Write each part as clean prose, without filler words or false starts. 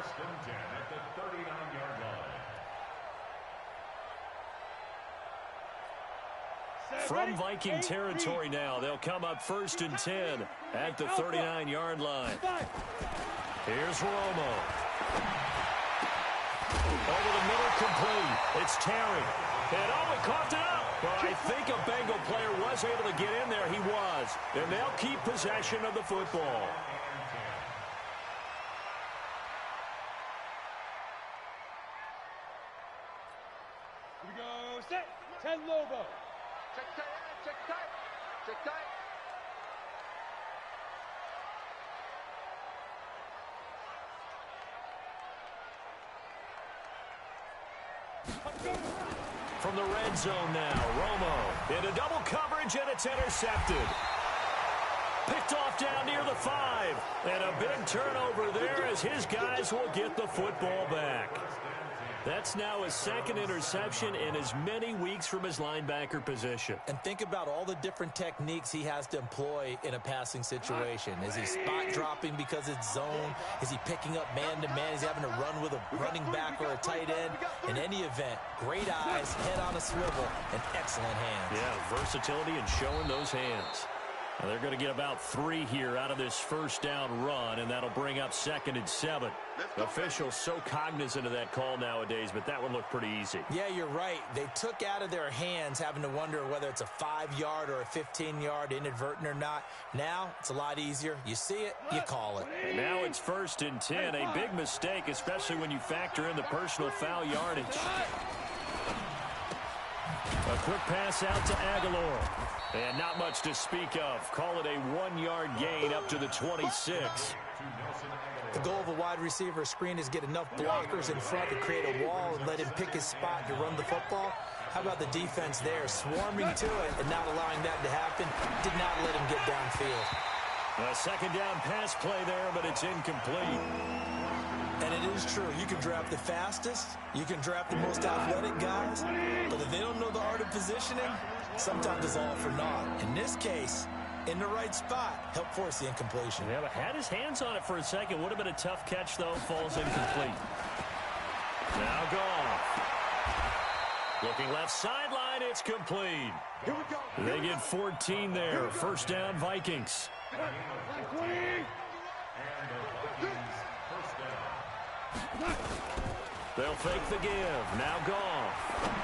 First and 10 at the 39-yard line. From Viking territory now, they'll come up first and 10 at the 39-yard line. Here's Romo. Over the middle, complete. It's Terry. And he coughed it up. But I think a Bengal player was able to get in there. He was. And they'll keep possession of the football. Here we go. Set. 10 Lobo. Check tight. Check tight. Check tight. From the red zone now, Romo into double coverage, and it's intercepted. Picked off down near the 5. And a big turnover there as his guys will get the football back. That's now his second interception in as many weeks from his linebacker position. And think about all the different techniques he has to employ in a passing situation. Is he spot dropping because it's zone? Is he picking up man-to-man? Is he having to run with a running back or a tight end? In any event, great eyes, head on a swivel, and excellent hands. Yeah, versatility and showing those hands. Now they're going to get about 3 here out of this first down run, and that'll bring up 2nd and 7. Officials so cognizant of that call nowadays, but that would look pretty easy. Yeah, you're right. They took out of their hands having to wonder whether it's a 5-yard or a 15-yard inadvertent or not. Now it's a lot easier. You see it, you call it. And now it's 1st and 10. A big mistake, especially when you factor in the personal foul yardage. A quick pass out to Aguilar. And not much to speak of. Call it a 1-yard gain up to the 26. The goal of a wide receiver screen is get enough blockers in front to create a wall and let him pick his spot to run the football. How about the defense there, swarming to it and not allowing that to happen? Did not let him get downfield. A second down pass play there, but it's incomplete. And it is true. You can draft the fastest. You can draft the most athletic guys. But if they don't know the art of positioning, sometimes it's all for naught. In this case, in the right spot, help force the incompletion. Yeah, but had his hands on it for a second. Would have been a tough catch, though. Falls incomplete. Now Goff. Looking left sideline. It's complete. Here we go. They get 14 there. First down, Vikings. They'll fake the give. Now Goff.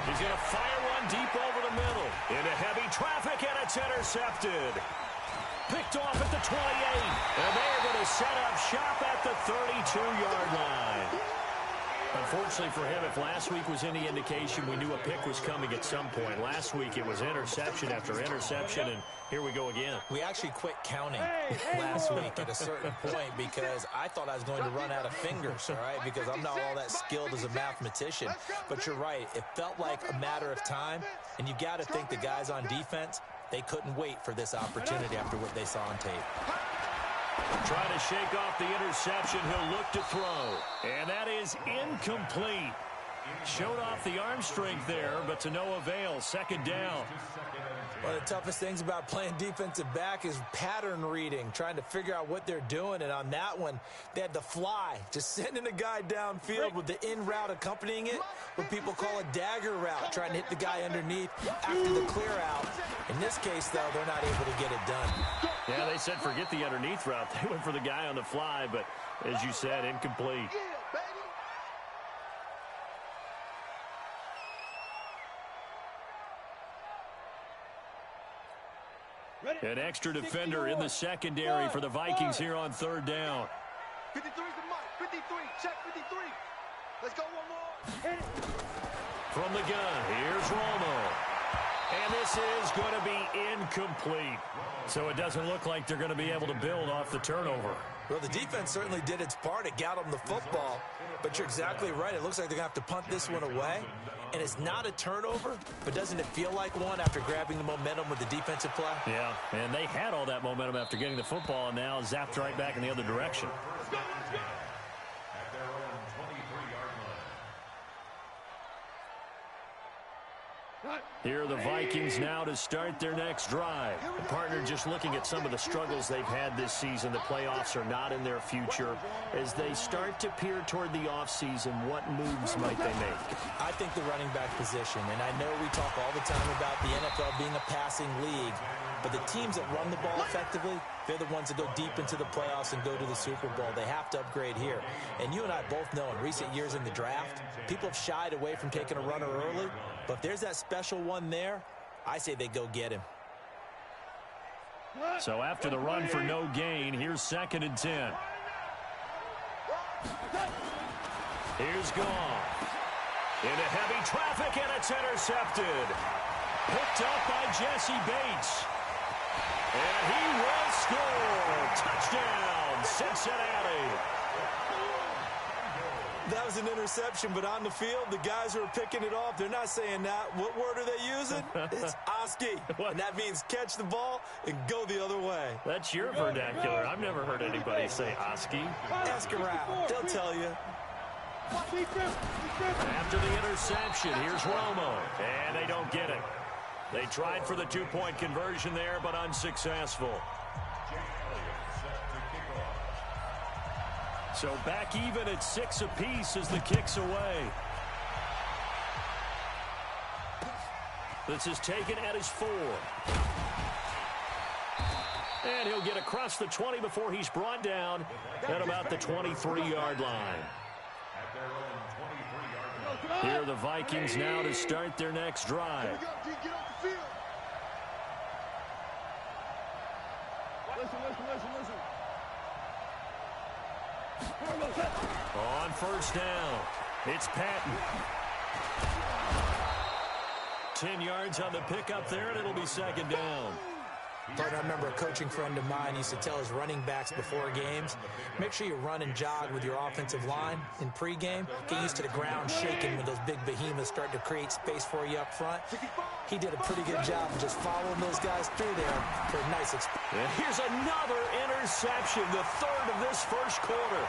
He's going to fire one deep over the middle. Into heavy traffic, and it's intercepted. Picked off at the 28. And they're going to set up shop at the 32-yard line. Unfortunately for him, if last week was any indication, we knew a pick was coming at some point. Last week it was interception after interception, and here we go again. We actually quit counting last week at a certain point because I thought I was going to run out of fingers, all right, because I'm not all that skilled as a mathematician. But you're right. It felt like a matter of time, and you got to think the guys on defense, they couldn't wait for this opportunity after what they saw on tape. Trying to shake off the interception. He'll look to throw. And that is incomplete. Showed off the arm strength there, but to no avail. Second down. One of the toughest things about playing defensive back is pattern reading, trying to figure out what they're doing. And on that one, they had to fly, just sending a guy downfield with the in route accompanying it, what people call a dagger route, trying to hit the guy underneath after the clear out. In this case, though, they're not able to get it done. Yeah, they said forget the underneath route. They went for the guy on the fly, but as you said, incomplete. An extra defender in the secondary for the Vikings here on third down. 53's the mark. 53. Check 53. Let's go one more. From the gun, here's Romo. And this is going to be incomplete. So it doesn't look like they're going to be able to build off the turnover. Well, the defense certainly did its part. It got them the football. But you're exactly right. It looks like they're going to have to punt this one away. And it's not a turnover, but doesn't it feel like one after grabbing the momentum with the defensive play? Yeah, and they had all that momentum after getting the football, and now zapped right back in the other direction. Here are the Vikings now to start their next drive. Partner, just looking at some of the struggles they've had this season, the playoffs are not in their future. As they start to peer toward the offseason, what moves might they make? I think the running back position, and I know we talk all the time about the NFL being a passing league, but the teams that run the ball effectively, they're the ones that go deep into the playoffs and go to the Super Bowl. They have to upgrade here. And you and I both know in recent years in the draft, people have shied away from taking a runner early, but if there's that special one there, I say they go get him. So after the run for no gain, here's 2nd and 10. Here's Goff. Into heavy traffic, and it's intercepted. Picked up by Jesse Bates. And he will score. Touchdown, Cincinnati. That was an interception, but on the field, the guys who are picking it off, they're not saying that. What word are they using? It's Oski. And that means catch the ball and go the other way. That's your vernacular. I've never heard anybody say Oski. Ask around. They'll tell you. After the interception, here's Romo. And they don't get it. They tried for the 2-point conversion there, but unsuccessful. So back even at 6 apiece as the kick's away. This is taken at his 4. And he'll get across the 20 before he's brought down at about the 23-yard line. Here are the Vikings now to start their next drive. Listen. On first down, it's Patton. 10 yards on the pickup there, and it'll be 2nd down. But I remember a coaching friend of mine used to tell his running backs before games, make sure you run and jog with your offensive line in pregame. Get used to the ground shaking when those big behemoths start to create space for you up front. He did a pretty good job of just following those guys through there for a nice experience. And here's another interception, the 3rd of this first quarter.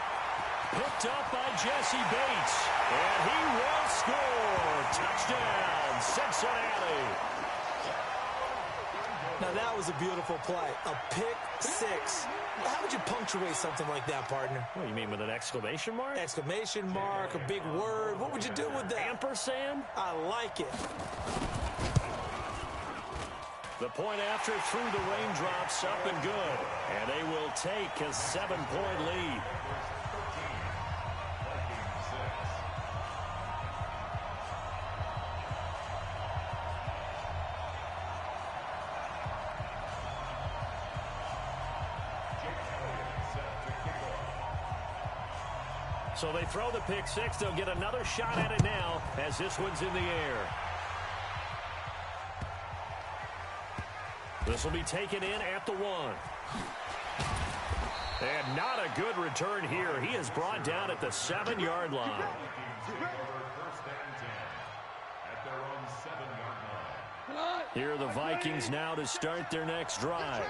Picked up by Jesse Bates, and he will score. Touchdown, Cincinnati. Now, that was a beautiful play. A pick 6. How would you punctuate something like that, partner? What do you mean, with an exclamation mark? Exclamation mark, a big word. What would you do with that? Ampersand? I like it. The point after through the raindrops, up and good. And they will take a 7-point lead. So they throw the pick 6. They'll get another shot at it now as this one's in the air. This will be taken in at the 1. And not a good return here. He is brought down at the 7-yard line. Here are the Vikings now to start their next drive.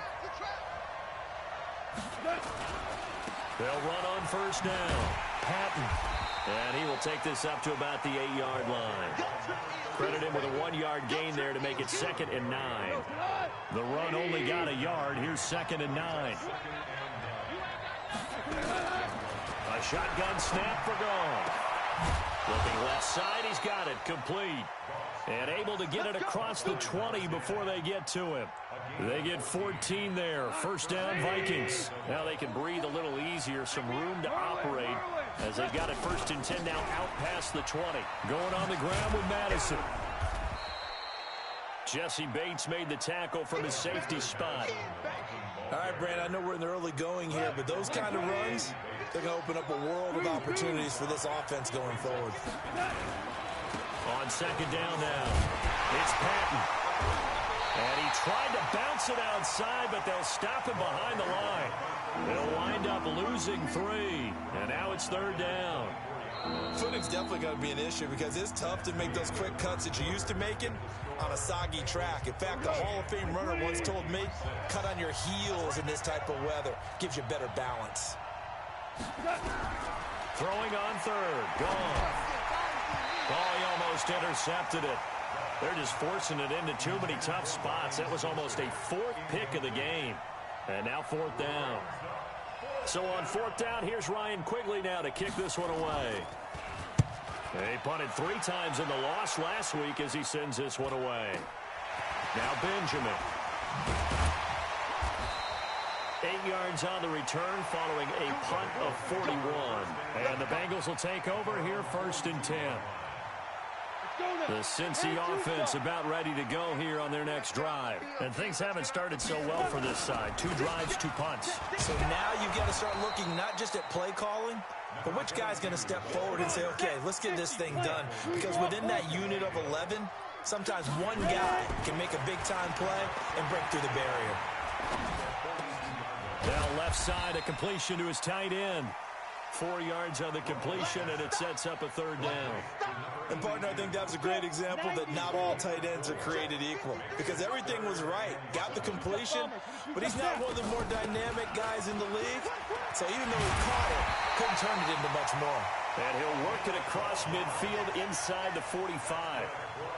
They'll run on first down. Patton. And he will take this up to about the 8-yard line. Credit him with a 1-yard gain there to make it 2nd and 9. The run only got a yard. Here's 2nd and 9. A shotgun snap for Goff. Looking left side, he's got it. Complete. And able to get it across the 20 before they get to him. They get 14 there. First down, Vikings. Now they can breathe a little easier. Some room to operate as they've got it 1st and 10 now out past the 20. Going on the ground with Madison. Jesse Bates made the tackle from his safety spot. All right, Brand, I know we're in the early going here, but those kind of runs, they're going to open up a world of opportunities for this offense going forward. On 2nd down now, it's Patton. And he tried to bounce it outside, but they'll stop him behind the line. They'll wind up losing 3. And now it's 3rd down. Footing's definitely going to be an issue because it's tough to make those quick cuts that you're used to making on a soggy track. In fact, the Hall of Fame runner once told me, cut on your heels in this type of weather. Gives you better balance. Throwing on 3rd. Goff. Oh, he almost intercepted it. They're just forcing it into too many tough spots. That was almost a fourth pick of the game. And now fourth down. So on fourth down, here's Ryan Quigley now to kick this one away. He punted 3 times in the loss last week as he sends this one away. Now Benjamin. 8 yards on the return following a punt of 41. And the Bengals will take over here 1st and 10. The Cincy offense about ready to go here on their next drive. And things haven't started so well for this side. 2 drives, 2 punts. So now you've got to start looking not just at play calling, but which guy's going to step forward and say, okay, let's get this thing done. Because within that unit of 11, sometimes one guy can make a big-time play and break through the barrier. Now left side, a completion to his tight end. 4 yards on the completion, and it sets up a 3rd down. And, partner, I think that was a great example that not all tight ends are created equal. Because everything was right. Got the completion, but he's not one of the more dynamic guys in the league. So even though he caught it, couldn't turn it into much more. And he'll work it across midfield inside the 45.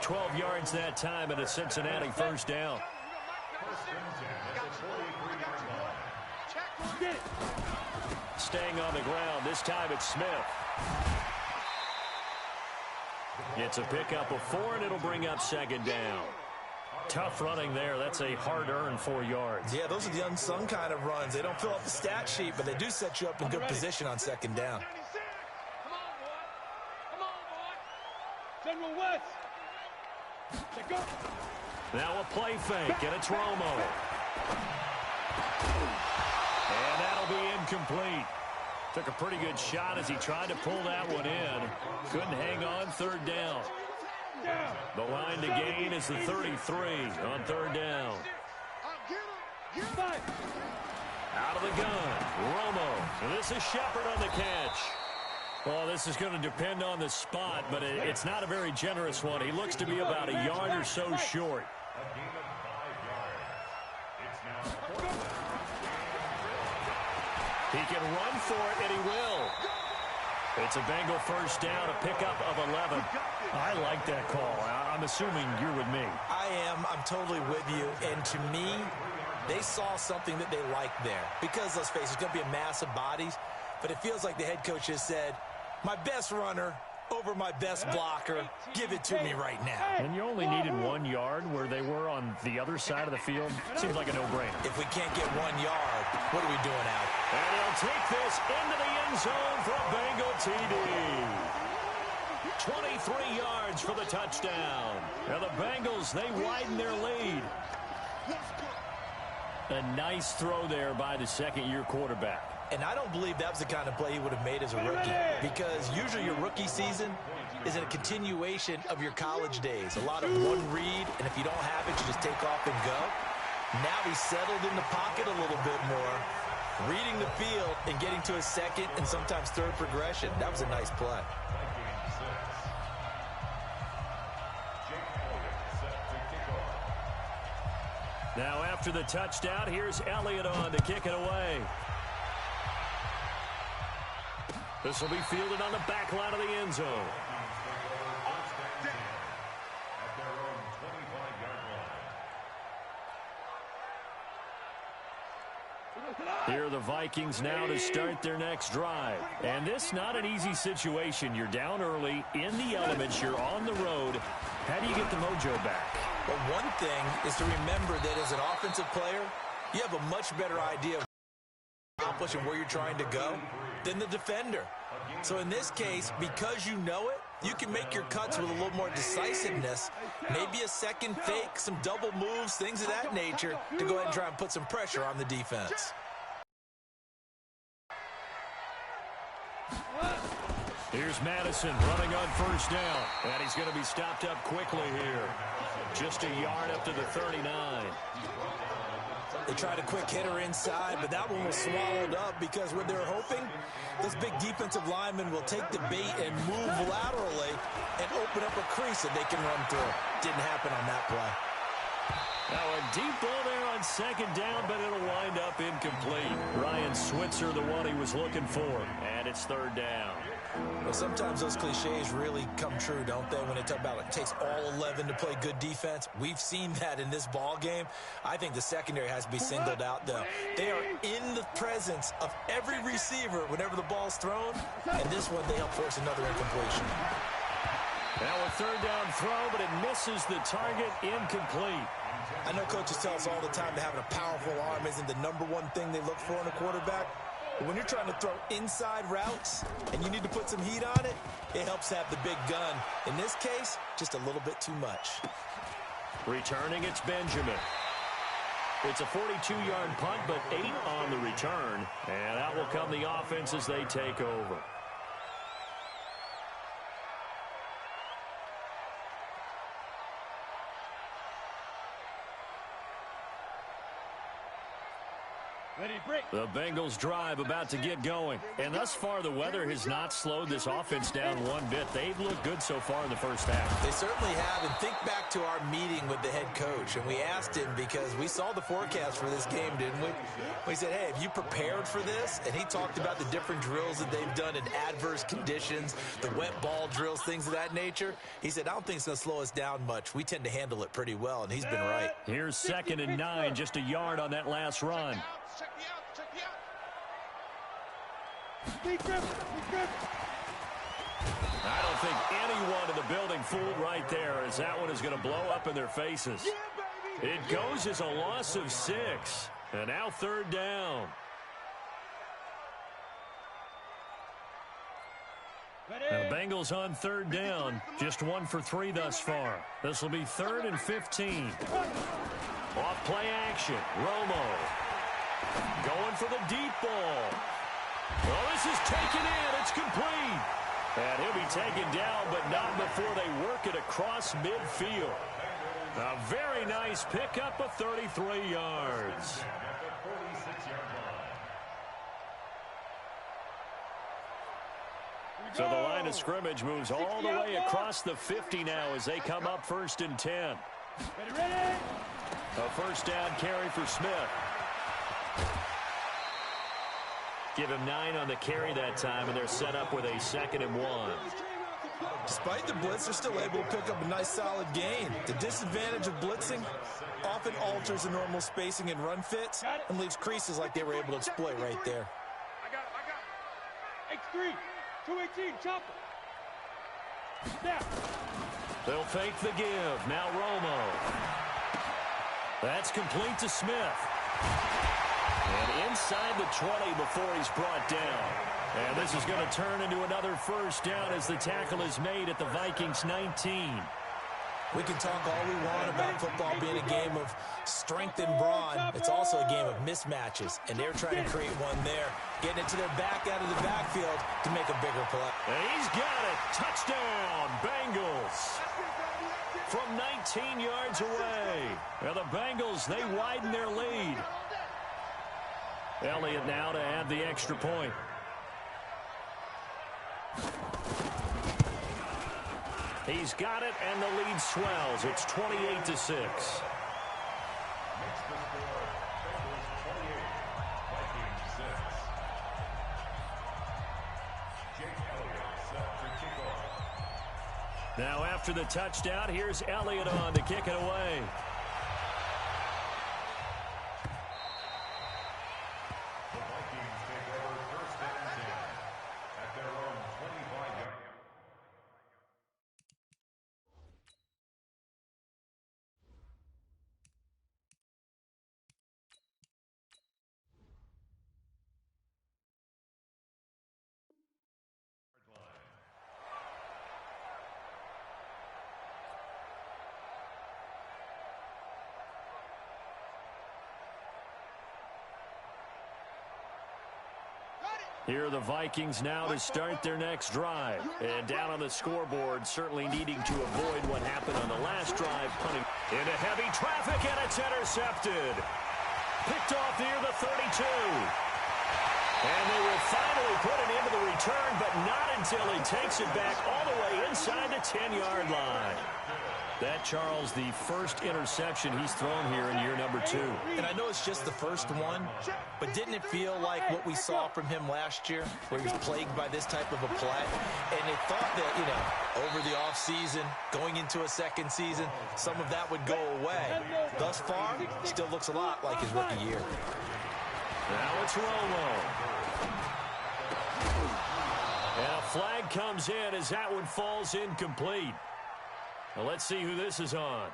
12 yards that time, and a Cincinnati 1st down. Staying on the ground, this time it's Smith. It's a pickup of 4, and it'll bring up 2nd down. Tough running there. That's a hard-earned 4 yards. Yeah, those are the unsung kind of runs. They don't fill up the stat sheet, but they do set you up in good position on 2nd down. Come on, boy. General West. Check up. Now a play fake, and it's Romo. And that'll be incomplete. Took a pretty good shot as he tried to pull that one in. Couldn't hang on, 3rd down. The line to gain is the 33 on 3rd down. Out of the gun, Romo. And this is Shepard on the catch. Well, this is going to depend on the spot, but it's not a very generous one. He looks to be about a yard or so short. He can run for it, and he will. It's a Bengal 1st down, a pickup of 11. I like that call. I'm assuming you're with me. I am. I'm totally with you. And to me, they saw something that they liked there. Because, let's face it, it's going to be a mass of bodies. But it feels like the head coach has said, my best runner over my best blocker, give it to me right now. And you only needed 1 yard where they were on the other side of the field. Seems like a no-brainer. If we can't get 1 yard, what are we doing out? And he'll take this into the end zone for a Bengal TD. 23 yards for the touchdown. Now the Bengals, they widen their lead. A nice throw there by the 2nd-year quarterback. And I don't believe that was the kind of play he would have made as a rookie. Because usually your rookie season is a continuation of your college days. A lot of one read, and if you don't have it, you just take off and go. Now he's settled in the pocket a little bit more, reading the field and getting to his 2nd and sometimes 3rd progression. That was a nice play. Now after the touchdown, here's Elliott on to kick it away. This will be fielded on the back line of the end zone. Here are the Vikings now to start their next drive. And this not an easy situation. You're down early, in the elements, you're on the road. How do you get the mojo back? But one thing is to remember that as an offensive player, you have a much better idea of accomplishing where you're trying to go than the defender. So in this case, because you know it, you can make your cuts with a little more decisiveness, maybe a second fake, some double moves, things of that nature, to go ahead and try and put some pressure on the defense. Here's Madison running on 1st down, and he's going to be stopped up quickly here. Just a yard up to the 39. They tried a quick hitter inside, but that one was swallowed up because what they're hoping, this big defensive lineman will take the bait and move laterally and open up a crease that they can run through. Didn't happen on that play. Now a deep ball there on second down, but it'll wind up incomplete. Ryan Switzer, the one he was looking for. And it's third down. Well, sometimes those cliches really come true, don't they? When they talk about it takes all 11 to play good defense. We've seen that in this ball game. I think the secondary has to be singled out, though. They are in the presence of every receiver whenever the ball's thrown. And this one, they help force another incompletion. Now a third down throw, but it misses the target, incomplete. I know coaches tell us all the time that having a powerful arm isn't the number one thing they look for in a quarterback. But when you're trying to throw inside routes and you need to put some heat on it, it helps have the big gun. In this case, just a little bit too much. Returning, it's Benjamin. It's a 42-yard punt, but 8 on the return. And out will come the offense as they take over. The Bengals drive about to get going. And thus far, the weather has not slowed this offense down one bit. They've looked good so far in the first half. They certainly have. And think back to our meeting with the head coach. And we asked him because we saw the forecast for this game, didn't we? We said, hey, have you prepared for this? And he talked about the different drills that they've done in adverse conditions, the wet ball drills, things of that nature. He said, I don't think it's going to slow us down much. We tend to handle it pretty well, and he's been right. Here's 2nd and 9, just a yard on that last run. I don't think anyone in the building fooled right there, as that one is going to blow up in their faces. It goes as a loss of 6. And now third down. Now the Bengals on third down. Just 1 for 3 thus far. This will be 3rd and 15. Off play action. Romo. Going for the deep ball. Well, this is taken in. It's complete. And he'll be taken down, but not before they work it across midfield. A very nice pickup of 33 yards. So the line of scrimmage moves all the way across the 50 now as they come up 1st and 10. A first down carry for Smith. Give him 9 on the carry that time, and they're set up with a 2nd and 1. Despite the blitz, they're still able to pick up a nice solid gain. The disadvantage of blitzing often alters the normal spacing and run fits and leaves creases like they were able to exploit right there. X3, 218, chopper. Snap. They'll fake the give. Now Romo. That's complete to Smith. And inside the 20 before he's brought down. And this is going to turn into another first down as the tackle is made at the Vikings 19. We can talk all we want about football being a game of strength and brawn. It's also a game of mismatches, and they're trying to create one there, getting it to their back out of the backfield to make a bigger play. And he's got it. Touchdown, Bengals. From 19 yards away. Now the Bengals, they widen their lead. Elliott now to add the extra point. He's got it, and the lead swells. It's 28-6. Now after the touchdown, here's Elliott on to kick it away. Here are the Vikings now to start their next drive. And down on the scoreboard, certainly needing to avoid what happened on the last drive, punting into heavy traffic, and it's intercepted. Picked off near the 32. And they will finally put it into the return, but not until he takes it back all the way inside the 10-yard line. That, Charles, the first interception he's thrown here in year number 2. And I know it's just the first one, but didn't it feel like what we saw from him last year, where he was plagued by this type of a play? And they thought that, over the offseason, going into a second season, some of that would go away. Thus far, still looks a lot like his rookie year. Now it's Romo. And a flag comes in as that one falls incomplete. Well, let's see who this is on.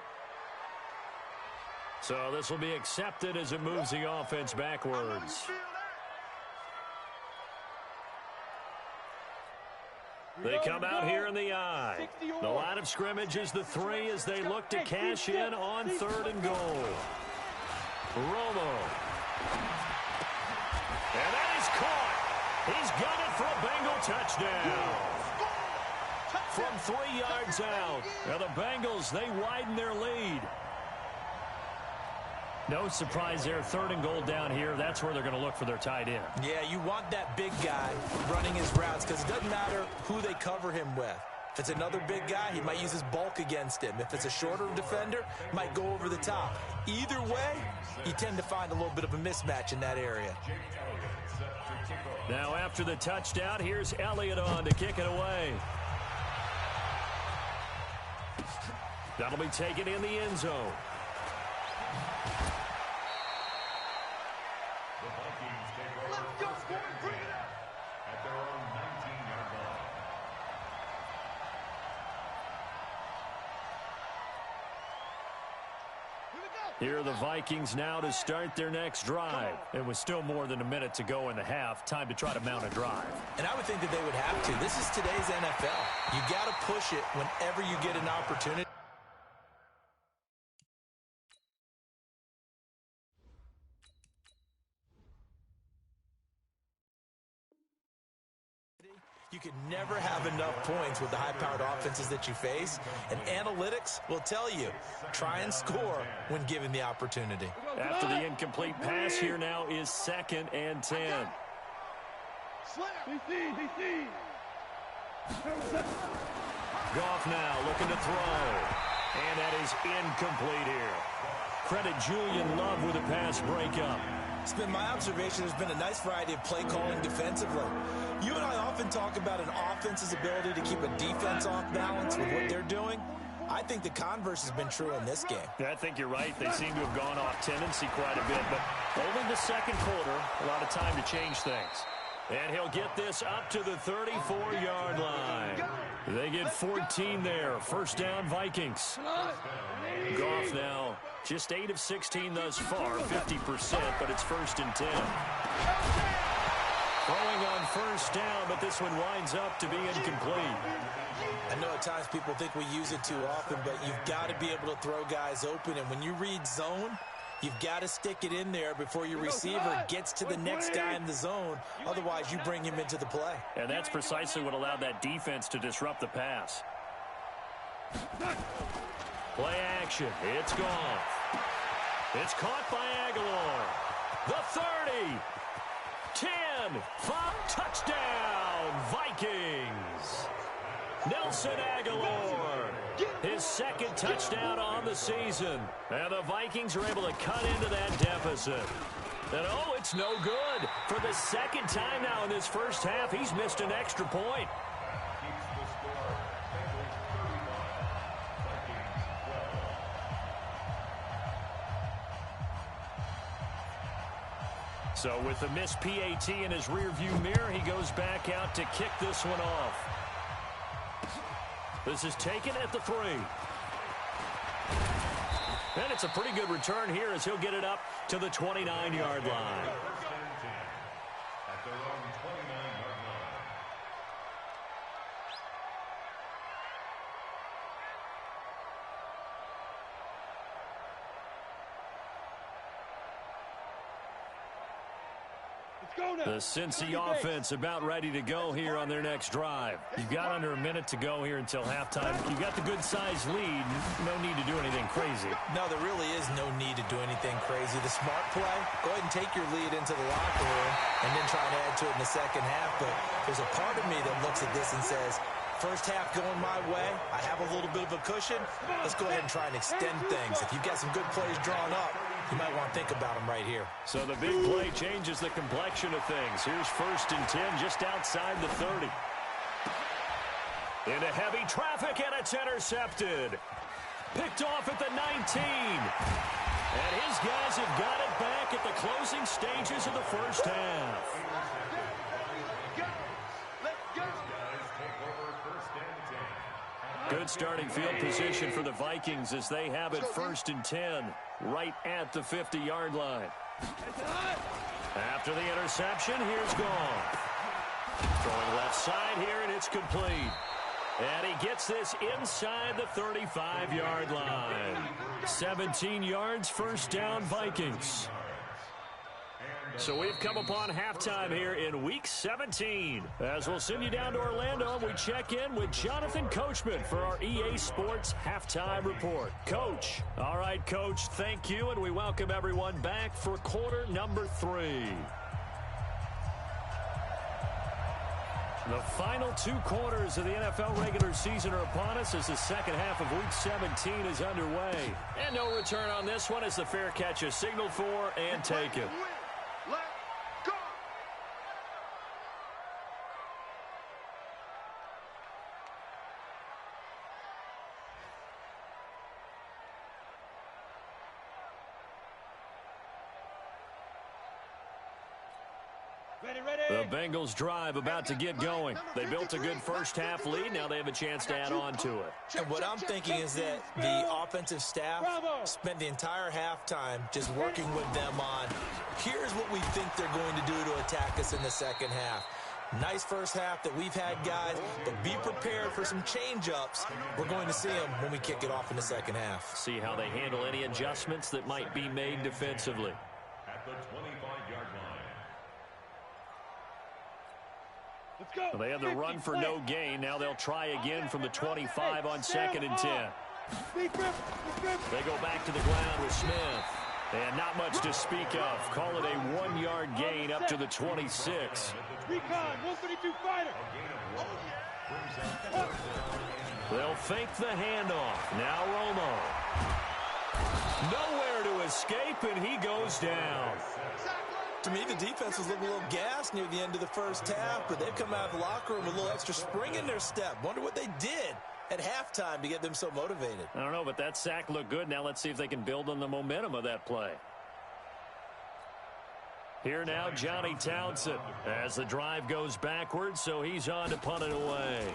So this will be accepted as it moves the offense backwards. They come out here in the I. The line of scrimmage is the 3 as they look to cash in on 3rd and goal. Romo. And that is caught. He's got it for a Bengal touchdown. From 3 yards out. Now the Bengals, they widen their lead. No surprise there. 3rd and goal down here. That's where they're going to look for their tight end. Yeah, you want that big guy running his routes because it doesn't matter who they cover him with. If it's another big guy, he might use his bulk against him. If it's a shorter defender, might go over the top. Either way, you tend to find a little bit of a mismatch in that area. Now after the touchdown, here's Elliott on to kick it away. That'll be taken in the end zone. The Vikings take over first and 10 at their own 19-yard line. Here are the Vikings now to start their next drive. It was still more than a minute to go in the half. Time to try to mount a drive. And I would think that they would have to. This is today's NFL. You got to push it whenever you get an opportunity. You can never have enough points with the high-powered offenses that you face, and analytics will tell you, try and score when given the opportunity. After the incomplete pass, here now is 2nd and 10. Goff now looking to throw, and that is incomplete here. Credit Julian Love with a pass breakup. It's been my observation there's been a nice variety of play calling defensively. You and I often talk about an offense's ability to keep a defense off balance with what they're doing. I think the converse has been true in this game. Yeah, I think you're right. They seem to have gone off tendency quite a bit, but only the second quarter, a lot of time to change things. And he'll get this up to the 34-yard line. They get 14 there. First down, Vikings. Goff now just 8 of 16 thus far, 50%, but it's 1st and 10. Throwing on first down, but this one winds up to be incomplete. I know at times people think we use it too often, but you've got to be able to throw guys open. And when you read zone, you've got to stick it in there before your receiver gets to the next guy in the zone. Otherwise, you bring him into the play. And that's precisely what allowed that defense to disrupt the pass. Play action. It's gone. It's caught by Aguilar. The 30. 10. 5. Touchdown, Vikings. Nelson Aguilar. His 2nd touchdown on the season. And the Vikings are able to cut into that deficit. And, oh, it's no good. For the 2nd time now in this first half, he's missed an extra point. Keeps the score. Bengals 35, Vikings 12. So with the missed PAT in his rearview mirror, he goes back out to kick this one off. This is taken at the 3. And it's a pretty good return here as he'll get it up to the 29-yard line. First and 10 at their own 29-yard line. Go now. The Cincy Third base. offense about ready to go here on their next drive. You've got under a minute to go here until halftime. You got the good-sized lead. No need to do anything crazy. No, there really is no need to do anything crazy. The smart play, go ahead and take your lead into the locker room and then try to add to it in the second half. But there's a part of me that looks at this and says, first half going my way, I have a little bit of a cushion. Let's go ahead and try and extend things. If you've got some good plays drawn up, you might want to think about them right here. So the big play changes the complexion of things. Here's 1st and 10 just outside the 30. Into heavy traffic, and it's intercepted. Picked off at the 19. And his guys have got it back at the closing stages of the first half. Good starting field position for the Vikings as they have it 1st and 10 right at the 50-yard line. After the interception, here's Goff. Throwing left side here, and it's complete. And he gets this inside the 35-yard line. 17 yards, first down, Vikings. So we've come upon halftime here in Week 17. As we'll send you down to Orlando, and we check in with Jonathan Coachman for our EA Sports Halftime Report. Coach. All right, Coach, thank you, and we welcome everyone back for quarter number 3. The final 2 quarters of the NFL regular season are upon us as the second half of Week 17 is underway. And no return on this one as the fair catch is signaled for and taken. The Bengals drive about to get going. They built a good first half lead. Now they have a chance to add on to it. And what I'm thinking is that the offensive staff spent the entire halftime just working with them on, here's what we think they're going to do to attack us in the second half. Nice first half that we've had, guys, but be prepared for some change-ups. We're going to see them when we kick it off in the second half. See how they handle any adjustments that might be made defensively. At the 25-yard line. Let's go. They had the run for no gain. Now they'll try again from the 25 on 2nd and 10. They go back to the ground with Smith. And not much to speak of. Call it a 1-yard gain up to the 26. Recon, 132 fighter. They'll fake the handoff. Now Romo. Nowhere to escape, and he goes down. To me, the defense was looking a little gassed near the end of the first half, but they've come out of the locker room with a little extra spring in their step. Wonder what they did at halftime to get them so motivated. I don't know, but that sack looked good. Now let's see if they can build on the momentum of that play. Here now, Johnny Townsend as the drive goes backwards, so he's on to punt it away.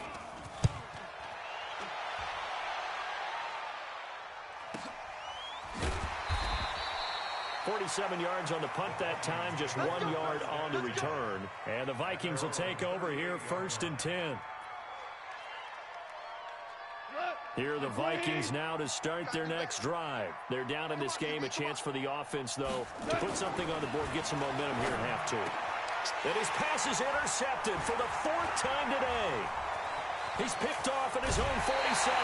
.47 yards on the punt that time, just 1 yard on the return. And the Vikings will take over here 1st and 10. Here are the Vikings now to start their next drive. They're down in this game. A chance for the offense, though, to put something on the board, get some momentum here in half 2. And his pass is intercepted for the 4th time today. He's picked off at his own 47.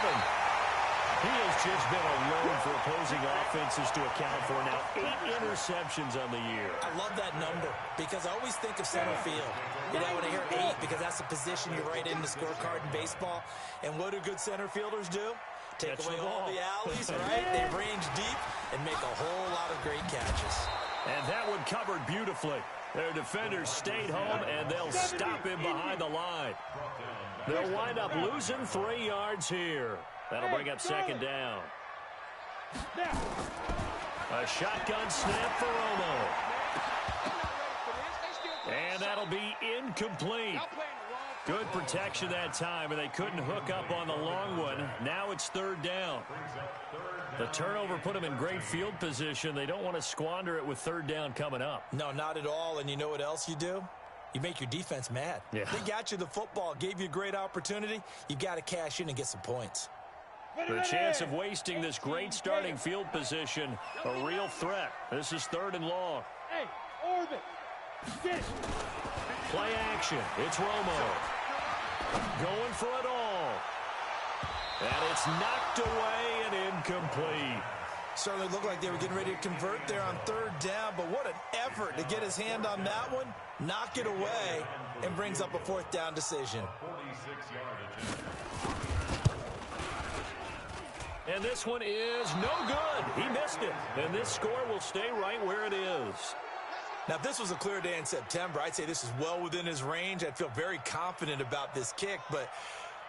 He has just been alone for opposing offenses to account for now 8 interceptions on the year. I love that number because I always think of center field. You know, when I hear 8, because that's the position you write in the scorecard in baseball. And what do good center fielders do? Take away all the alleys, right? They range deep and make a whole lot of great catches. And that one covered beautifully. Their defenders stayed home, and they'll stop him behind the line. They'll wind up losing 3 yards here. That'll bring up 2nd down. A shotgun snap for Romo. And that'll be incomplete. Good protection that time, and they couldn't hook up on the long one. Now it's 3rd down. The turnover put them in great field position. They don't want to squander it with 3rd down coming up. No, not at all. And you know what else you do? You make your defense mad. Yeah. They got you the football, gave you a great opportunity. You got to cash in and get some points. The chance of wasting this great starting field position, a real threat. This is 3rd and long. Hey, orbit. Get it. Play action. It's Romo. Going for it all. And it's knocked away and incomplete. Certainly looked like they were getting ready to convert there on third down, but what an effort to get his hand on that one, knock it away, and brings up a fourth down decision. 46-yard attempt. And this one is no good. He missed it. And this score will stay right where it is. Now, if this was a clear day in September, I'd say this is well within his range. I'd feel very confident about this kick, but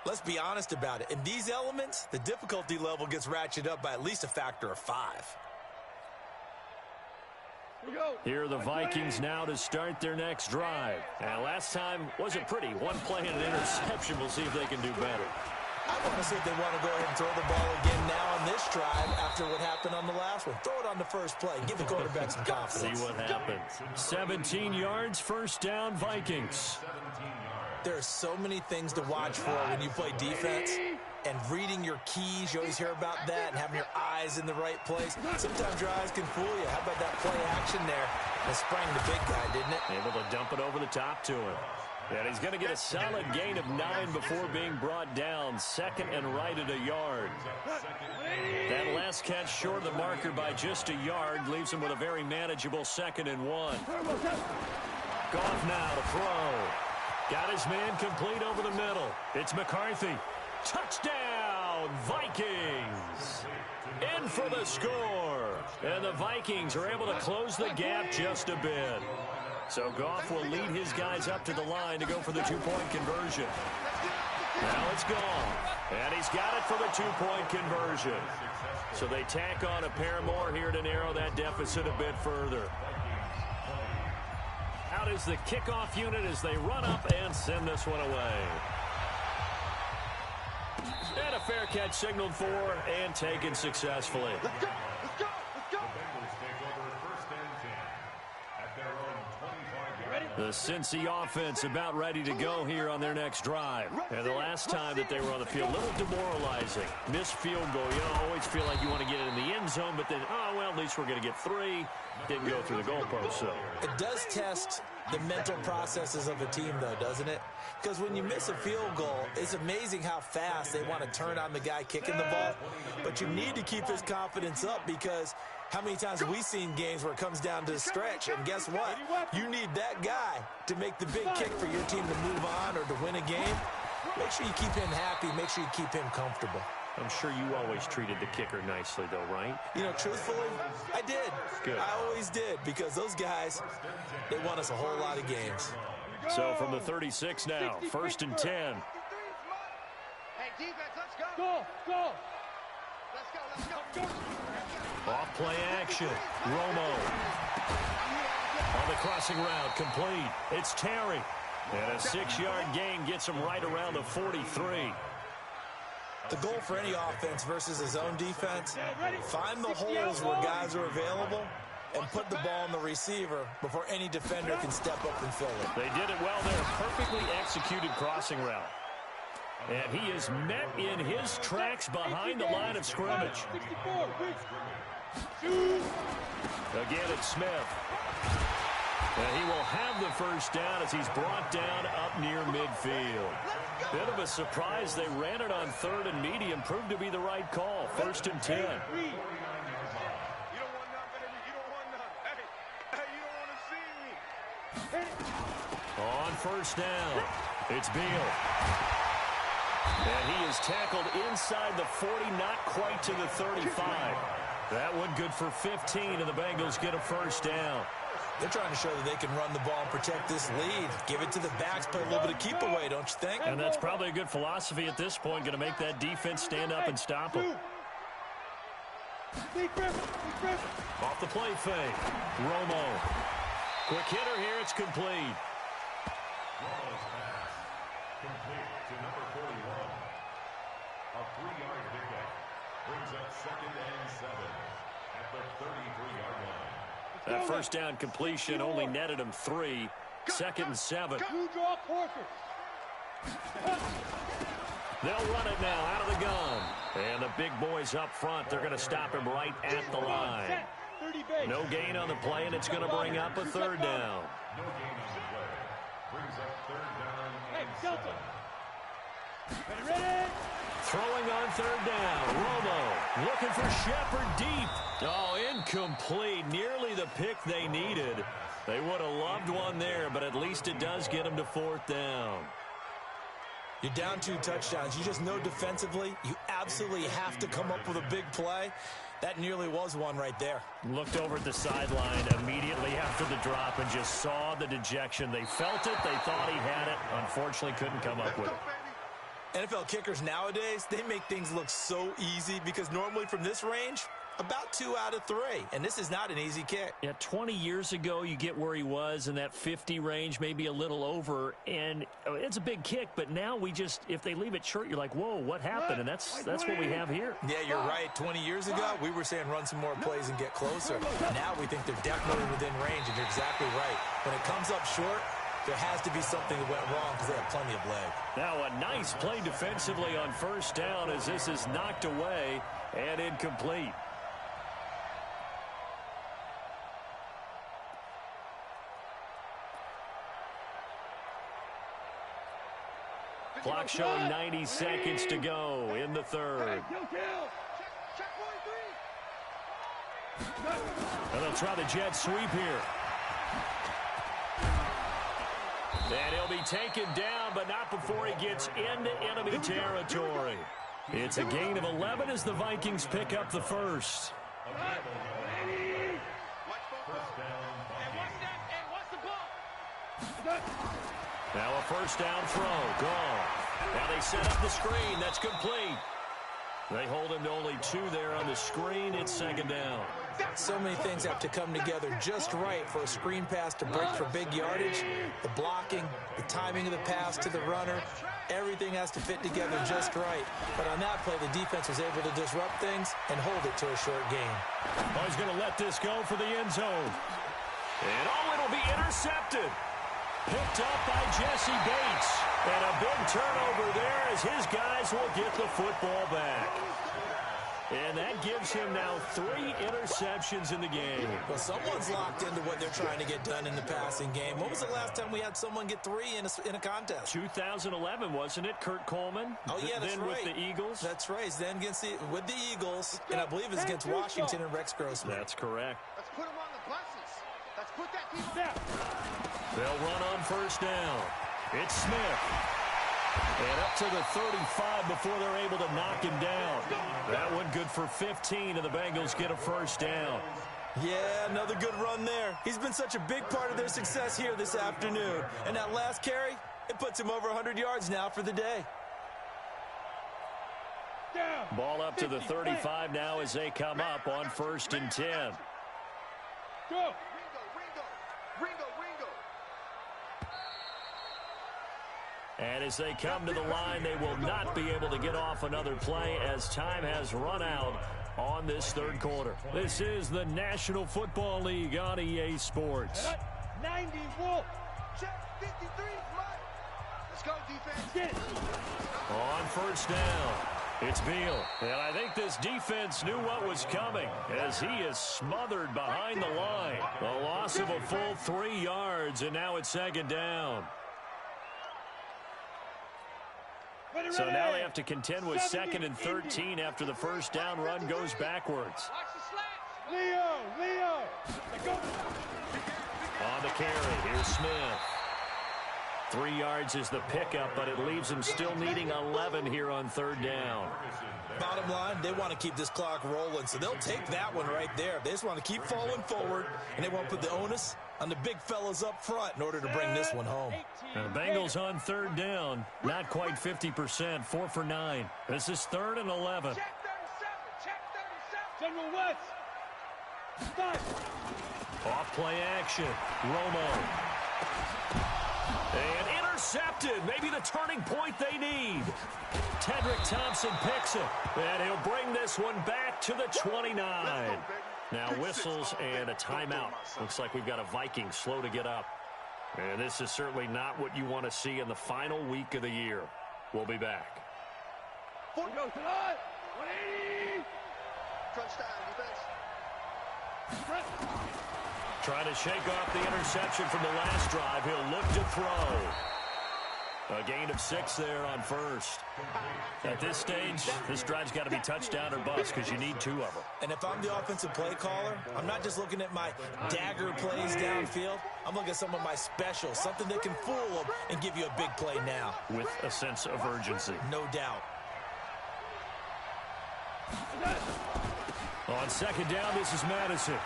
let's be honest about it. In these elements, the difficulty level gets ratcheted up by at least a factor of 5. Here we go. Here are the Vikings now to start their next drive. And last time wasn't pretty. One play and an interception. We'll see if they can do better. I want to see if they want to go ahead and throw the ball again now on this drive after what happened on the last one. Throw it on the first play. Give the quarterback some confidence. See what happens. 17 yards, first down, Vikings. There are so many things to watch for when you play defense. And reading your keys, you always hear about that, and having your eyes in the right place. Sometimes your eyes can fool you. How about that play action there? It sprang the big guy, didn't it? Able to dump it over the top to him. And he's going to get a solid gain of 9 before being brought down. Second and right at a yard. That last catch short of the marker by just a yard leaves him with a very manageable 2nd and 1. Goff now to throw. Got his man complete over the middle. It's McCarthy. Touchdown, Vikings. In for the score. And the Vikings are able to close the gap just a bit. So Goff will lead his guys up to the line to go for the 2-point conversion. Now it's Goff. And he's got it for the 2-point conversion. So they tack on a pair more here to narrow that deficit a bit further. Out is the kickoff unit as they run up and send this one away. And a fair catch signaled for and taken successfully. Let's go. Let's go. Let's go. The Bengals take over 1st and 10 at their own 25-yard line. The Cincy offense about ready to go here on their next drive. And the last time that they were on the field, a little demoralizing. Missed field goal. You know, always feel like you want to get it in the end zone, but then, oh, well, at least we're going to get 3. Didn't go through the goalpost, so. It does test the mental processes of a team, though, doesn't it? Because when you miss a field goal, it's amazing how fast they want to turn on the guy kicking the ball. But you need to keep his confidence up because how many times have we seen games where it comes down to the stretch? And guess what? You need that guy to make the big kick for your team to move on or to win a game. Make sure you keep him happy. Make sure you keep him comfortable. I'm sure you always treated the kicker nicely, though, right? You know, truthfully, I did. Good. I always did because those guys, they won us a whole lot of games. So from the 36 now, 1st and 10. Hey, defense, let's go. Go. Go. Let's go. Off play action. Romo. On the crossing route, complete. It's Terry. And a 6-yard gain gets him right around the 43. The goal for any offense versus his own defense, find the holes where guys are available and put the ball on the receiver before any defender can step up and fill it. They did it well there. Perfectly executed crossing route. And he is met in his tracks behind the line of scrimmage. 64. Again, it's Smith. And he will have the first down as he's brought down up near midfield. Bit of a surprise. They ran it on 3rd and medium. Proved to be the right call. 1st and 10. You don't want none, baby. You don't want none. Hey, you don't want to see me. On 1st down, it's Beal. And he is tackled inside the 40, not quite to the 35. That one good for 15, and the Bengals get a first down. They're trying to show that they can run the ball and protect this lead. Give it to the backs, play a little bit of keep away, don't you think? And that's probably a good philosophy at this point, going to make that defense stand up and stop them. Off the play fake. Romo. Quick hitter here, it's complete. Romo's pass. Complete to number 41. A 3-yard pickup. Brings up 2nd and 7 at the 33-yard line. That first down completion only netted him 3. 2nd and 7. They'll run it now out of the gun. And the big boys up front, they're going to stop him right at the line. No gain on the play, and it's going to bring up a 3rd down. No gain on the play. Brings up third down Hey, and Delta. 7. Ready? Throwing on third down. Romo looking for Shepard deep. Oh, incomplete. Nearly the pick they needed. They would have loved one there, but at least it does get them to fourth down. You're down 2 touchdowns. You just know defensively you absolutely have to come up with a big play. That nearly was one right there. Looked over at the sideline immediately after the drop and just saw the dejection. They felt it. They thought he had it. Unfortunately, couldn't come up with it. NFL kickers nowadays, they make things look so easy because normally from this range, about 2 out of 3. And this is not an easy kick. Yeah, 20 years ago, you get where he was in that 50 range, maybe a little over, and it's a big kick, but now we just, if they leave it short, you're like, whoa, what happened? And that's what we have here. Yeah, you're right. 20 years ago, we were saying run some more plays and get closer. Now we think they're definitely within range, and you're exactly right. When it comes up short, there has to be something that went wrong because they have plenty of leg. Now a nice play defensively on first down as this is knocked away and incomplete. Clock showing 90 seconds to go in the third. Check 1-3. And they'll try the jet sweep here. And he'll be taken down, but not before he gets into enemy territory. It's a gain of 11 as the Vikings pick up the first. Now a first down throw. Gone. Now they set up the screen. That's complete. They hold him to only 2 there on the screen. It's second down. So many things have to come together just right for a screen pass to break for big yardage. The blocking, the timing of the pass to the runner, everything has to fit together just right. But on that play, the defense was able to disrupt things and hold it to a short gain. Oh, he's going to let this go for the end zone. And it'll be intercepted. Picked up by Jesse Bates. And a big turnover there as his guys will get the football back. And that gives him now 3 interceptions in the game. Well, someone's locked into what they're trying to get done in the passing game. When was the last time we had someone get 3 in a contest? 2011, wasn't it? Kurt Coleman? Oh, yeah, that's then right. with the Eagles? That's right. Then with the Eagles, and I believe it's against Washington and Rex Grossman. That's correct. Let's put them on the buses. Let's put that team down. They'll run on first down. It's Smith. And up to the 35 before they're able to knock him down. That one good for 15, and the Bengals get a first down. Yeah, another good run there. He's been such a big part of their success here this afternoon. And that last carry, it puts him over 100 yards now for the day. Ball up to the 35 now as they come up on 1st and 10. Go. Ringo. And as they come to the line, they will not be able to get off another play as time has run out on this third quarter. This is the National Football League on EA Sports. 90 Wolf. Check 53, right. Let's go, defense. Get it. On first down, it's Beal. And I think this defense knew what was coming as he is smothered behind the line. A loss of a full 3 yards, and now it's second down. So now they have to contend with 2nd and 13 after the first down run goes backwards. Watch the slats. Leo. Go. On the carry, here's Smith. 3 yards is the pickup, but it leaves him still needing 11 here on third down. Bottom line, they want to keep this clock rolling, so they'll take that one right there. They just want to keep falling forward, and they want to put the onus on the big fellas up front in order to bring this one home. And the Bengals on third down, not quite 50%, 4 for 9. This is 3rd and 11. Check 37. General West. Stop. Off play action, Romo. And intercepted, maybe the turning point they need. Tedrick Thompson picks it, and he'll bring this one back to the 29. Now whistles and a timeout. Looks like we've got a Viking slow to get up. And this is certainly not what you want to see in the final week of the year. We'll be back. Go tonight. 180. Crunch time, defense. Trying to shake off the interception from the last drive. He'll look to throw. A gain of 6 there on first. At this stage, this drive's got to be touchdown or bust because you need 2 of them. And if I'm the offensive play caller, I'm not just looking at my dagger plays downfield. I'm looking at some of my specials, something that can fool them and give you a big play now. With a sense of urgency. No doubt. On second down, this is Madison.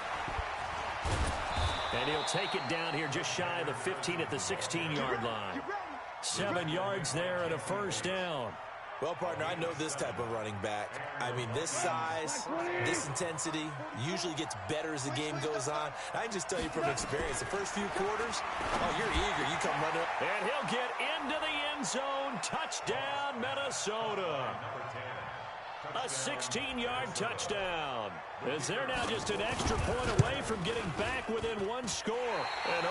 And he'll take it down here just shy of the 15 at the 16-yard line. 7 yards there and a first down. Well, partner, I know this type of running back. I mean, this size, this intensity usually gets better as the game goes on. I can just tell you from experience, the first few quarters, oh, you're eager. You come running up. And he'll get into the end zone. Touchdown, Minnesota. A 16-yard touchdown. As they're now just an extra point away from getting back within 1 score. And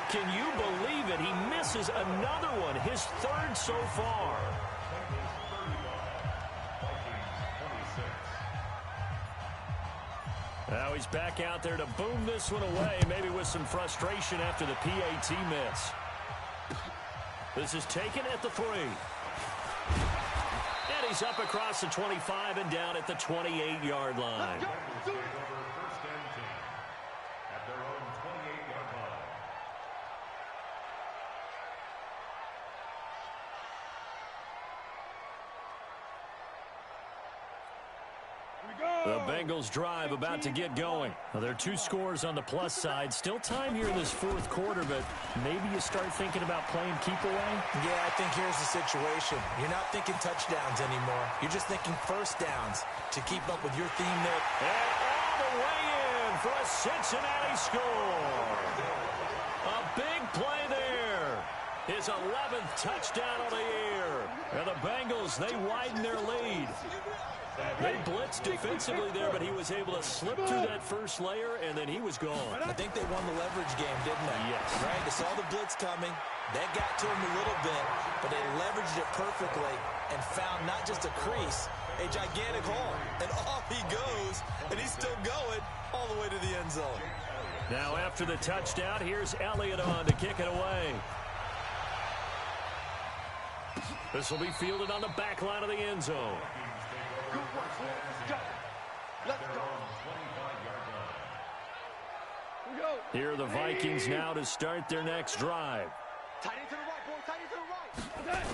can you believe it? He misses another one, his 3rd so far. Now he's back out there to boom this one away, maybe with some frustration after the PAT miss. This is taken at the 3. And he's up across the 25 and down at the 28-yard line. The Bengals drive about to get going. Well, there are 2 scores on the plus side. Still time here in this 4th quarter, but maybe you start thinking about playing keep away? Yeah, I think here's the situation. You're not thinking touchdowns anymore. You're just thinking first downs to keep up with your theme there. And all the way in for a Cincinnati score. A big play there. His 11th touchdown of the year. And the Bengals, they widen their lead. They blitzed defensively there, but he was able to slip through that first layer, and then he was gone. I think they won the leverage game, didn't they? Yes. Right? They saw the blitz coming. That got to him a little bit, but they leveraged it perfectly and found not just a crease, a gigantic hole. And off he goes, and he's still going all the way to the end zone. Now after the touchdown, here's Elliott on to kick it away. This will be fielded on the back line of the end zone. Let's go. Here are the Vikings now to start their next drive. Tight end to the right, boy. Tight end to the right.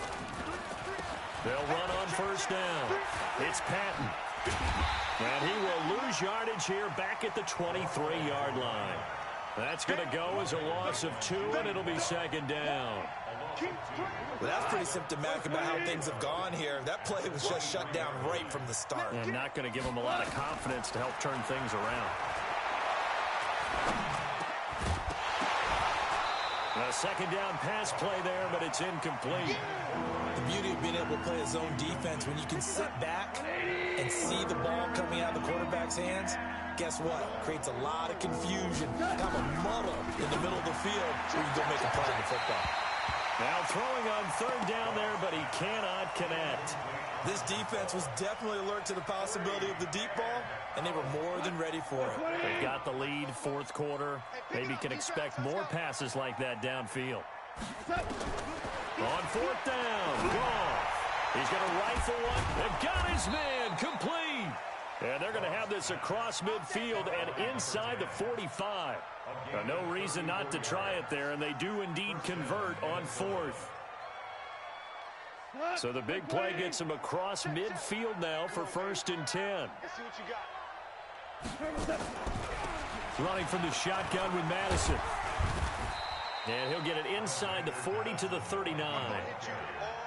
They'll run on first down. It's Patton. And he will lose yardage here back at the 23-yard line. That's going to go as a loss of 2, and it'll be second down. Well, that's pretty symptomatic about how things have gone here. That play was just shut down right from the start. And not going to give them a lot of confidence to help turn things around. A second down pass play there, but it's incomplete. The beauty of being able to play a zone defense, when you can sit back and see the ball coming out of the quarterback's hands, guess what? Creates a lot of confusion, kind of a muddle in the middle of the field where you can go make a play in the football. Now throwing on third down there, but he cannot connect. This defense was definitely alert to the possibility of the deep ball, and they were more than ready for it. They've got the lead, 4th quarter. Maybe can expect more passes like that downfield. On 4th down, Goff. He's going to rifle one. They've got his man complete. And they're going to have this across midfield and inside the 45. No reason not to try it there, and they do indeed convert on 4th. So the big play gets him across midfield now for 1st and 10. Let's see what you got. Running from the shotgun with Madison. And he'll get it inside the 40 to the 39.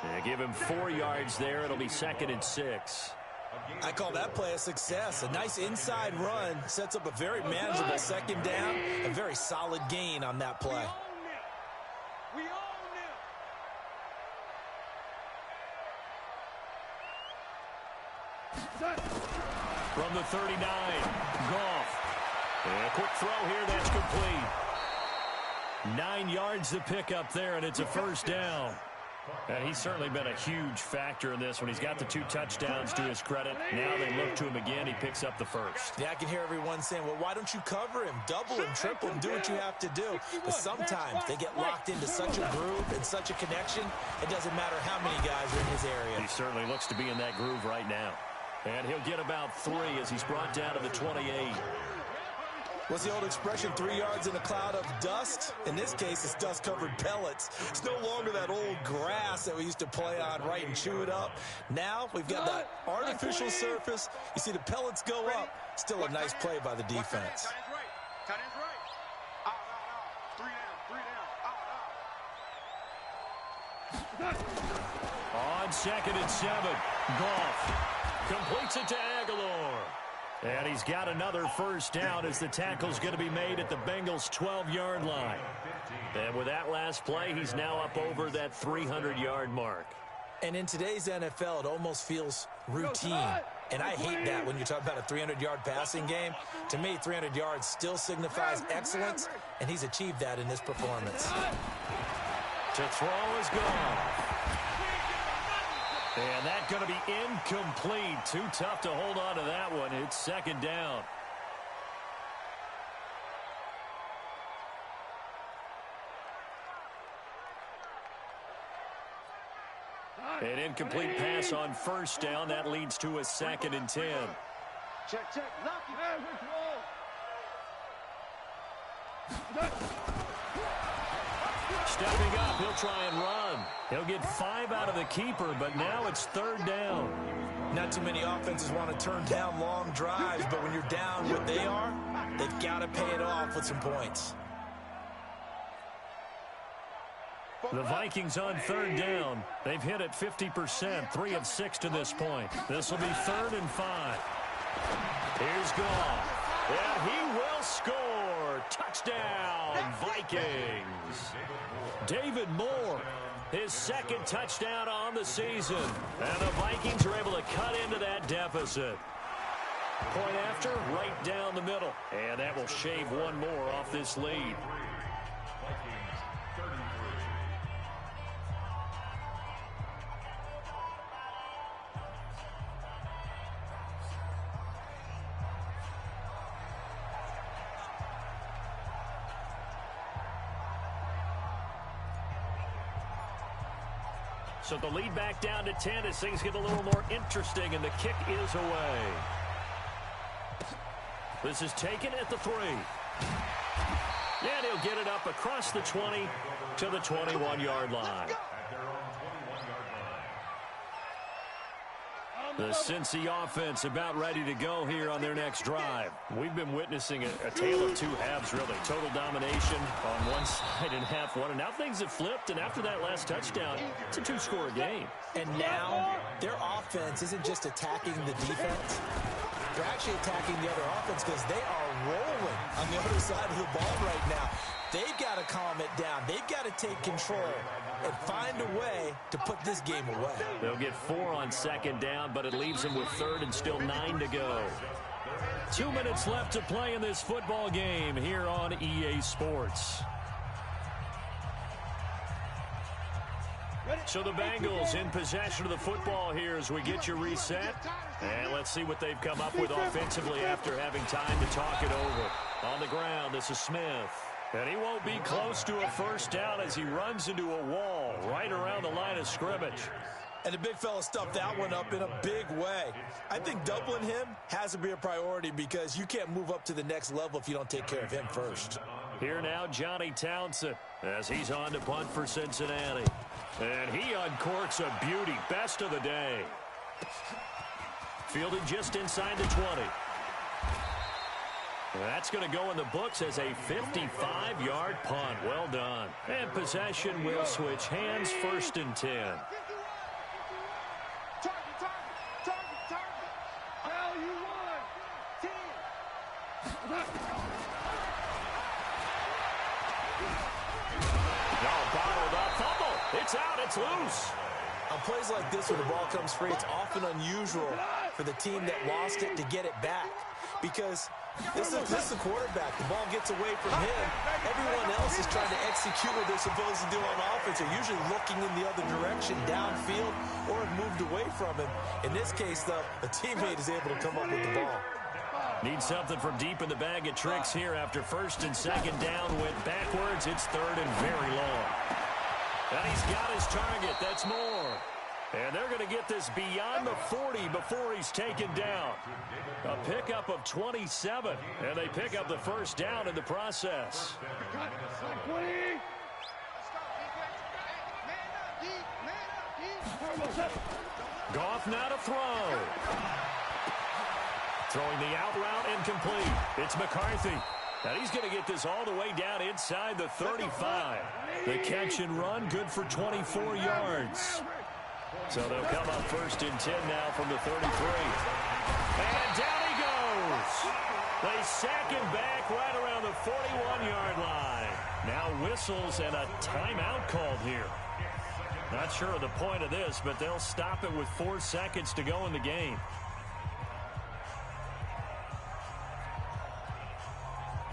And give him 4 yards there. It'll be 2nd and 6. I call that play a success. A nice inside run sets up a very manageable second down. A very solid gain on that play. We own them. From the 39, Goff. And a quick throw here, that's complete. 9 yards to pick up there, and it's a first down. And he's certainly been a huge factor in this when he's got the 2 touchdowns to his credit. Now they look to him again. He picks up the first. Yeah, I can hear everyone saying, well, why don't you cover him? Double him, triple him, do what you have to do. But sometimes they get locked into such a groove and such a connection, it doesn't matter how many guys are in his area. He certainly looks to be in that groove right now. And he'll get about 3 as he's brought down to the 28. What's the old expression, 3 yards in a cloud of dust? In this case, it's dust-covered pellets. It's no longer that old grass that we used to play on, right, and chew it up. Now we've got that artificial surface. You see the pellets go up. Still a nice play by the defense. Tight end's right. Out. 3 down. Out. On 2nd and 7, Goff completes it to Aguilar. And he's got another first down as the tackle's going to be made at the Bengals' 12-yard line. And with that last play, he's now up over that 300-yard mark. And in today's NFL, it almost feels routine. And I hate that when you talk about a 300-yard passing game. To me, 300 yards still signifies excellence, and he's achieved that in this performance. To throw is Goff. And that's going to be incomplete. Too tough to hold on to that one. It's 2nd down. An incomplete pass on 1st down. That leads to a 2nd and 10. Check. Knock it. Stepping up, he'll try and run. He'll get 5 out of the keeper, but now it's 3rd down. Not too many offenses want to turn down long drives, but when you're down what they are, they've got to pay it off with some points. The Vikings on 3rd down. They've hit it 50%, 3 of 6 to this point. This will be 3rd and 5. Here's Goff. And he will score. Touchdown, Vikings. David Moore, his 2nd touchdown on the season. And the Vikings are able to cut into that deficit. Point after, right down the middle. And that will shave 1 more off this lead. So the lead back down to 10 as things get a little more interesting, and the kick is away. This is taken at the 3. And he'll get it up across the 20 to the 21-yard line. The Cincy offense about ready to go here on their next drive. We've been witnessing a tale of 2 halves, really. Total domination on one side and half one. And now things have flipped, and after that last touchdown, it's a 2-score game. And now their offense isn't just attacking the defense. They're actually attacking the other offense because they are rolling on the other side of the ball right now. They've got to calm it down. They've got to take control and find a way to put this game away. They'll get 4 on 2nd down, but it leaves them with 3rd and still 9 to go. 2 minutes left to play in this football game here on EA Sports. So the Bengals in possession of the football here as we get you reset. And let's see what they've come up with offensively after having time to talk it over. On the ground, this is Smith. And he won't be close to a first down as he runs into a wall right around the line of scrimmage. And the big fella stuffed that one up in a big way. I think doubling him has to be a priority because you can't move up to the next level if you don't take care of him first. Here now, Johnny Townsend as he's on to punt for Cincinnati. And he uncorks a beauty. Best of the day. Fielded just inside the 20. That's going to go in the books as a 55-yard punt. Well done. And possession will switch hands, 1st and 10. Bottled up, fumble. It's out, it's loose. On plays like this where the ball comes free, it's often unusual for the team that lost it to get it back because This is the quarterback. The ball gets away from him. Everyone else is trying to execute what they're supposed to do on offense. They're usually looking in the other direction, downfield, or have moved away from him. In this case, though, a teammate is able to come up with the ball. Need something from deep in the bag of tricks here after first and second down went backwards. It's third and very long. And he's got his target. That's Moore. And they're going to get this beyond the 40 before he's taken down. A pickup of 27, and they pick up the first down in the process. Goff now to throw. Throwing the out route incomplete. It's McCarthy. And he's going to get this all the way down inside the 35. The catch and run, good for 24 yards. So they'll come up first and 10 now from the 33. And down he goes. They sack him back right around the 41-yard line. Now whistles and a timeout called here. Not sure of the point of this, but they'll stop it with 4 seconds to go in the game.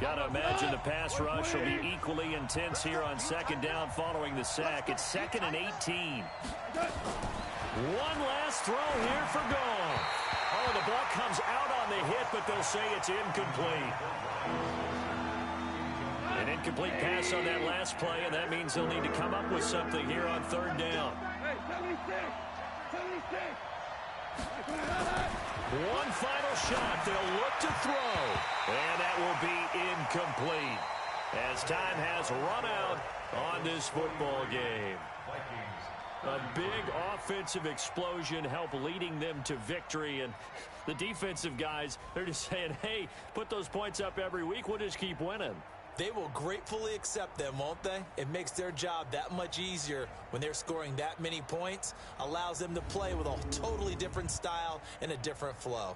Gotta imagine the pass rush will be equally intense here on second down following the sack. It's 2nd and 18. One last throw here for Goff. Oh, the ball comes out on the hit, but they'll say it's incomplete. An incomplete pass on that last play, and that means they'll need to come up with something here on third down. One final shot. They'll look to throw. And that will be incomplete as time has run out on this football game. A big offensive explosion helped leading them to victory. And the defensive guys, they're just saying, hey, put those points up every week. We'll just keep winning. They will gratefully accept them, won't they? It makes their job that much easier when they're scoring that many points. Allows them to play with a totally different style and a different flow.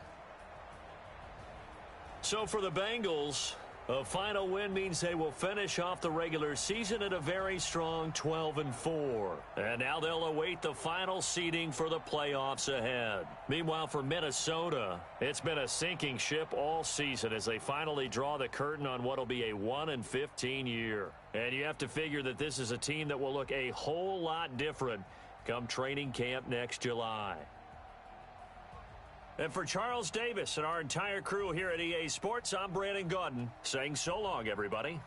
So for the Bengals, a final win means they will finish off the regular season at a very strong 12-4. And now they'll await the final seeding for the playoffs ahead. Meanwhile, for Minnesota, it's been a sinking ship all season as they finally draw the curtain on what will be a 1-15 year. And you have to figure that this is a team that will look a whole lot different come training camp next July. And for Charles Davis and our entire crew here at EA Sports, I'm Brandon Gaudin saying so long, everybody.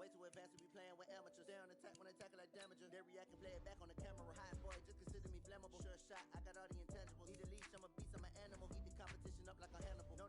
Way too advanced to be playing with amateurs. They on attack when they tackle like damages. They react and play it back on the camera. High boy, just consider me flammable. Sure shot, I got all the intangibles. Need a leash, I'm a beast, I'm an animal. Heat the competition up like a Hannibal.